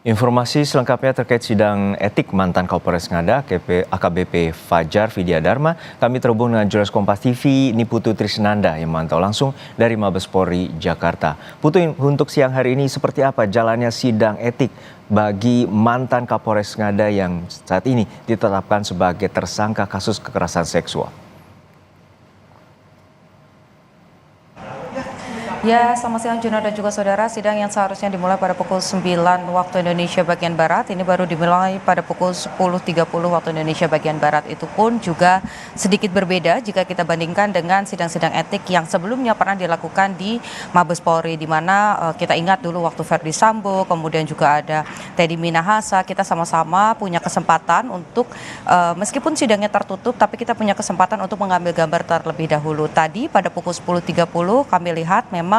Informasi selengkapnya terkait sidang etik mantan Kapolres Ngada AKBP Fajar Vidya Dharma, kami terhubung dengan jurnalis Kompas TV Niputu Trisnanda yang memantau langsung dari Mabes Polri Jakarta. Putu, untuk siang hari ini seperti apa jalannya sidang etik bagi mantan Kapolres Ngada yang saat ini ditetapkan sebagai tersangka kasus kekerasan seksual? Ya, selamat siang Juno dan juga saudara. Sidang yang seharusnya dimulai pada pukul 9 waktu Indonesia bagian Barat, ini baru dimulai pada pukul 10.30 waktu Indonesia bagian Barat. Itu pun juga sedikit berbeda jika kita bandingkan dengan sidang-sidang etik yang sebelumnya pernah dilakukan di Mabes Polri, di mana kita ingat dulu waktu Verdi Sambo, kemudian juga ada Teddy Minahasa, kita sama-sama punya kesempatan untuk meskipun sidangnya tertutup, tapi kita punya kesempatan untuk mengambil gambar terlebih dahulu. Tadi pada pukul 10.30 kami lihat memang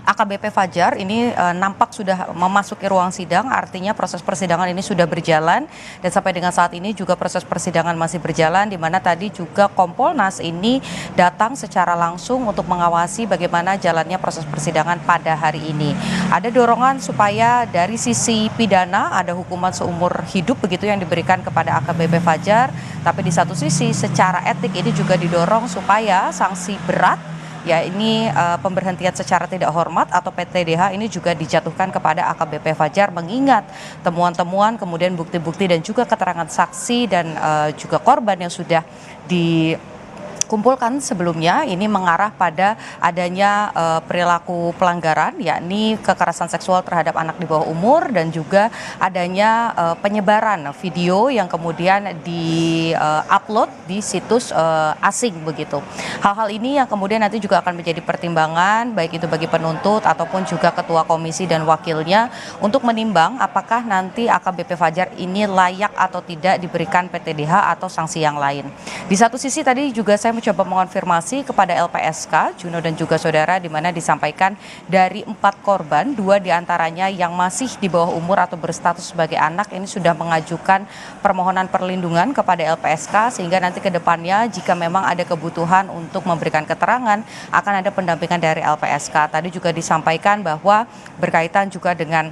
AKBP Fajar ini nampak sudah memasuki ruang sidang, artinya proses persidangan ini sudah berjalan dan sampai dengan saat ini juga proses persidangan masih berjalan, di mana tadi juga Kompolnas ini datang secara langsung untuk mengawasi bagaimana jalannya proses persidangan pada hari ini. Ada dorongan supaya dari sisi pidana ada hukuman seumur hidup begitu yang diberikan kepada AKBP Fajar, tapi di satu sisi secara etik ini juga didorong supaya sanksi berat, ya ini pemberhentian secara tidak hormat atau PTDH ini juga dijatuhkan kepada AKBP Fajar, mengingat temuan-temuan kemudian bukti-bukti dan juga keterangan saksi dan juga korban yang sudah dikumpulkan sebelumnya ini mengarah pada adanya perilaku pelanggaran, yakni kekerasan seksual terhadap anak di bawah umur dan juga adanya penyebaran video yang kemudian di-upload di situs asing begitu. Hal-hal ini yang kemudian nanti juga akan menjadi pertimbangan baik itu bagi penuntut ataupun juga ketua komisi dan wakilnya untuk menimbang apakah nanti AKBP Fajar ini layak atau tidak diberikan PTDH atau sanksi yang lain. Di satu sisi tadi juga saya mencoba mengonfirmasi kepada LPSK, Juno dan juga saudara, di mana disampaikan dari 4 korban, 2 diantaranya yang masih di bawah umur atau berstatus sebagai anak ini sudah mengajukan permohonan perlindungan kepada LPSK, sehingga nanti ke depannya jika memang ada kebutuhan untuk memberikan keterangan akan ada pendampingan dari LPSK. Tadi juga disampaikan bahwa berkaitan juga dengan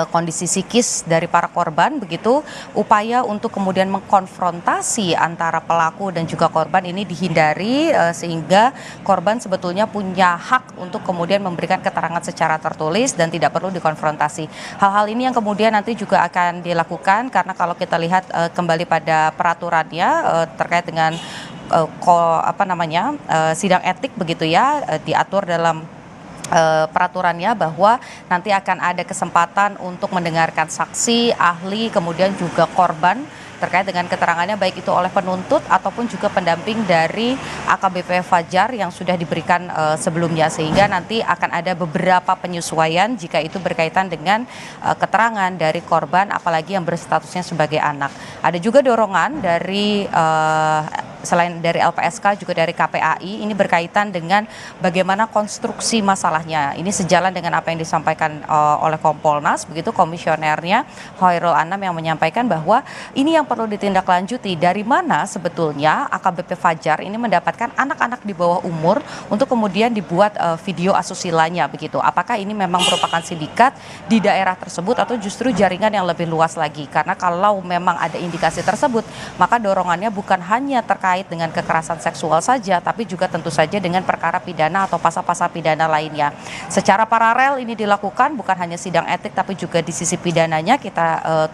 kondisi psikis dari para korban begitu, upaya untuk kemudian mengkonfrontasi antara pelaku dan juga korban ini dihindari sehingga korban sebetulnya punya hak untuk kemudian memberikan keterangan secara tertulis dan tidak perlu dikonfrontasi. Hal-hal ini yang kemudian nanti juga akan dilakukan, karena kalau kita lihat kembali pada peraturannya terkait dengan sidang etik begitu ya, diatur dalam peraturannya bahwa nanti akan ada kesempatan untuk mendengarkan saksi, ahli, kemudian juga korban terkait dengan keterangannya baik itu oleh penuntut ataupun juga pendamping dari AKBP Fajar yang sudah diberikan sebelumnya, sehingga nanti akan ada beberapa penyesuaian jika itu berkaitan dengan keterangan dari korban apalagi yang berstatusnya sebagai anak. Ada juga dorongan dari selain dari LPSK juga dari KPAI ini berkaitan dengan bagaimana konstruksi masalahnya. Ini sejalan dengan apa yang disampaikan oleh Kompolnas begitu, komisionernya Hoirul Anam yang menyampaikan bahwa ini yang perlu ditindaklanjuti, dari mana sebetulnya AKBP Fajar ini mendapatkan anak-anak di bawah umur untuk kemudian dibuat video asusilanya begitu. Apakah ini memang merupakan sindikat di daerah tersebut atau justru jaringan yang lebih luas lagi? Karena kalau memang ada indikasi tersebut, maka dorongannya bukan hanya terkait dengan kekerasan seksual saja, tapi juga tentu saja dengan perkara pidana atau pasal-pasal pidana lainnya. Secara paralel ini dilakukan bukan hanya sidang etik tapi juga di sisi pidananya. Kita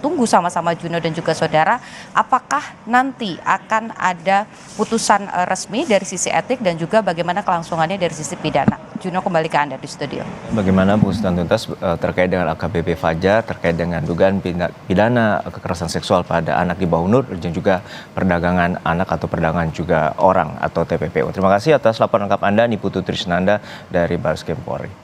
tunggu sama-sama Juno dan juga saudara, apakah nanti akan ada putusan resmi dari sisi etik dan juga bagaimana kelangsungannya dari sisi pidana. Juno, kembali ke Anda di studio. Bagaimana putusan tuntas terkait dengan AKBP Fajar, terkait dengan dugaan pidana kekerasan seksual pada anak di bawah umur dan juga perdagangan anak atau perdagangan juga orang atau TPPO. Terima kasih atas laporan lengkap Anda, Niputu Trisnanda dari Bareskrim Polri.